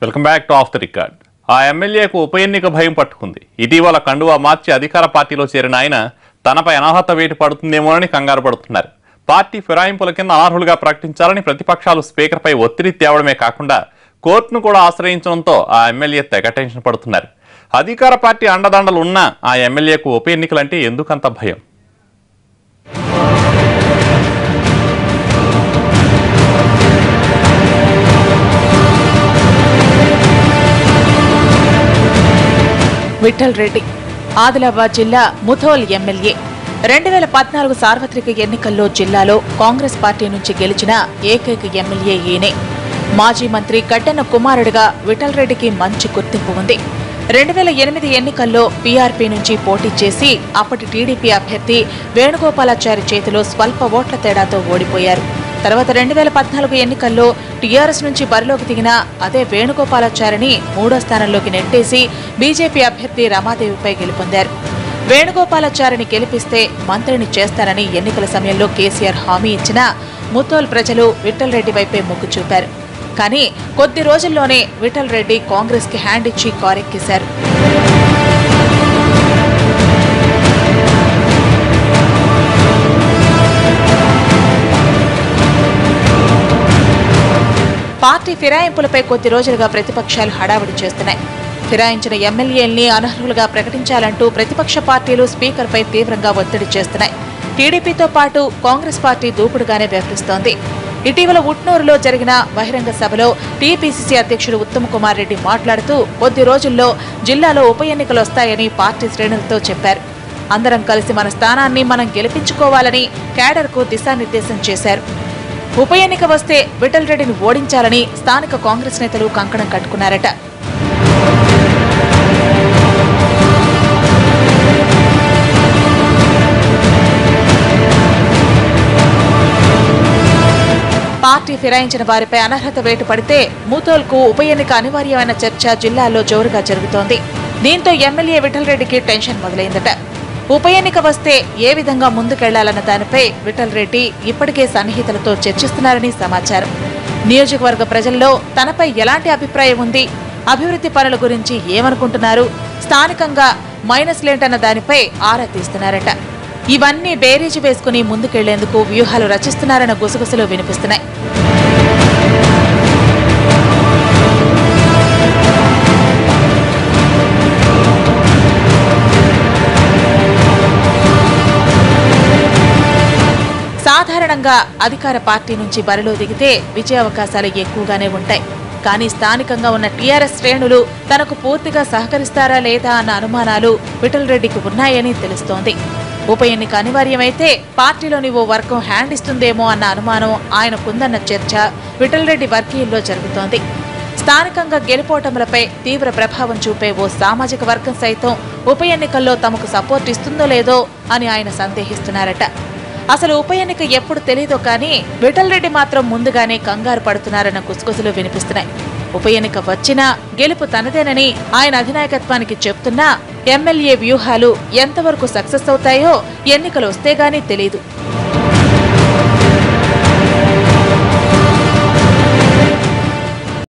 Welcome back to of the record. ఆ ఎమ్మెల్యేకు ఉప ఎన్నిక భయం పట్టుకుంది. ఇటీవల కండువా మార్చి అధికార పార్టీలో చేరిన ఆయన తనపై అనాహత వేటు పడుతుందేమోనని కంగారు పడుతున్నారు. పార్టీ ఫిరాయింపుల కింద అనర్హులుగా ప్రకటించాలని ప్రతిపక్షాలు స్పీకర్పై ఒత్తిడి తేవడమే కాకుండా కోర్టును కూడా ఆశ్రయించడంతో ఆ ఎమ్మెల్యే తెగ టెన్షన్ పడుతున్నారు. అధికార పార్టీ అండదండలు ఉన్నా ఆ ఎమ్మెల్యేకు ఉప ఎన్నికలంటే ఎందుకంత భయం? విఠల్ రెడ్డి ఆదిలాబాద్ జిల్లా ముథోల్ ఎమ్మెల్యే 2014 సార్వత్రిక ఎన్నికల్లో జిల్లాలో కాంగ్రెస్ పార్టీ నుంచి గెలిచిన ఏకైక ఎమ్మెల్యే ఈయనే. మాజీ మంత్రి గడ్డన్న కుమారుడిగా విఠల్ రెడ్డికి మంచి గుర్తింపు ఉంది. 2008 ఎన్నికల్లో పీఆర్పీ నుంచి పోటీ చేసి అప్పటి టీడీపీ అభ్యర్థి వేణుగోపాలాచారి చేతిలో స్వల్ప ఓట్ల తేడాతో ఓడిపోయారు. తర్వాత 2014 ఎన్నికల్లో టీఆర్ఎస్ నుంచి బరిలోకి దిగిన అదే వేణుగోపాలాచారిని 3వ స్థానంలోకి నెట్టేసి బీజేపీ అభ్యర్థి రమాదేవిపై గెలుపొందారు. వేణుగోపాలాచారిని గెలిపిస్తే మంత్రిని చేస్తారని ఎన్నికల సమయంలో కేసీఆర్ హామీ ఇచ్చినా ముథోల్ ప్రజలు విఠల్ రెడ్డి వైపే మొగ్గు చూపారు. కానీ కొద్ది రోజుల్లోనే విఠల్ రెడ్డి కాంగ్రెస్ కి హ్యాండ్ ఇచ్చి కారెక్కేశారు. పార్టీ ఫిరాయింపులపై కొద్ది రోజులుగా ప్రతిపక్షాలు హడావిడి చేస్తున్నాయి. ఫిరాయించిన ఎమ్మెల్యేల్ని అనర్హులుగా ప్రకటించాలంటూ ప్రతిపక్ష పార్టీలు స్పీకర్పై తీవ్రంగా ఒత్తిడి చేస్తున్నాయి. టీడీపీతో పాటు కాంగ్రెస్ పార్టీ దూకుడుగానే వ్యవహరిస్తోంది. ఇటీవల ఉట్నూరులో జరిగిన బహిరంగ సభలో టీపీసీసీ అధ్యక్షుడు ఉత్తమ్ కుమార్ రెడ్డి మాట్లాడుతూ కొద్ది రోజుల్లో జిల్లాలో ఉప ఎన్నికలు వస్తాయని పార్టీ శ్రేణులతో చెప్పారు. అందరం కలిసి మన స్థానాన్ని మనం గెలిపించుకోవాలని క్యాడర్కు దిశానిర్దేశం చేశారు. ఉప ఎన్నిక వస్తే విఠల్ రెడ్డిని ఓడించాలని స్థానిక కాంగ్రెస్ నేతలు కంకణం కట్టుకున్నారట. పార్టీ ఫిరాయించిన వారిపై అనర్హత వేటు పడితే ముథోల్కు ఉప ఎన్నిక అనివార్యమైన చర్చ జిల్లాలో జోరుగా జరుగుతోంది. దీంతో ఎమ్మెల్యే విఠల్ రెడ్డికి టెన్షన్ మొదలైందట. ఉప ఎన్నిక వస్తే ఏ విధంగా ముందుకెళ్లాలన్న దానిపై విఠల్ రెడ్డి ఇప్పటికే సన్నిహితులతో చర్చిస్తున్నారని సమాచారం. నియోజకవర్గ ప్రజల్లో తనపై ఎలాంటి అభిప్రాయం ఉంది, అభివృద్ధి పనుల గురించి ఏమనుకుంటున్నారు, స్థానికంగా మైనస్లేంటన్న దానిపై ఆరా తీస్తున్నారట. ఇవన్నీ బేరీజు వేసుకుని ముందుకెళ్లేందుకు వ్యూహాలు రచిస్తున్నారన్న గుసగుసలు వినిపిస్తున్నాయి. సాధారణంగా అధికార పార్టీ నుంచి బరిలో దిగితే విజయావకాశాలు ఎక్కువగానే ఉంటాయి. కానీ స్థానికంగా ఉన్న టీఆర్ఎస్ శ్రేణులు తనకు పూర్తిగా సహకరిస్తారా లేదా అన్న అనుమానాలు విఠల్ రెడ్డికి ఉన్నాయని తెలుస్తోంది. ఉప ఎన్నిక అనివార్యమైతే పార్టీలోని ఓ వర్గం హ్యాండ్ ఇస్తుందేమో అన్న అనుమానం ఆయనకుందన్న చర్చ విఠల్ రెడ్డి వర్గీయుల్లో జరుగుతోంది. స్థానికంగా గెలుపోటములపై తీవ్ర ప్రభావం చూపే ఓ సామాజిక వర్గం సైతం ఉప ఎన్నికల్లో తమకు సపోర్ట్ ఇస్తుందో లేదో అని ఆయన సందేహిస్తున్నారట. అసలు ఉప ఎన్నిక ఎప్పుడు తెలీదో కానీ విఠల్ రెడ్డి మాత్రం ముందుగానే కంగారు పడుతున్నారన్న గుసగుసలు వినిపిస్తున్నాయి. ఉప ఎన్నిక వచ్చినా గెలుపు తనదేనని ఆయన అధినాయకత్వానికి చెప్తున్నా ఎమ్మెల్యే వ్యూహాలు ఎంతవరకు సక్సెస్ అవుతాయో ఎన్నికలు వస్తేగానీ తెలీదు.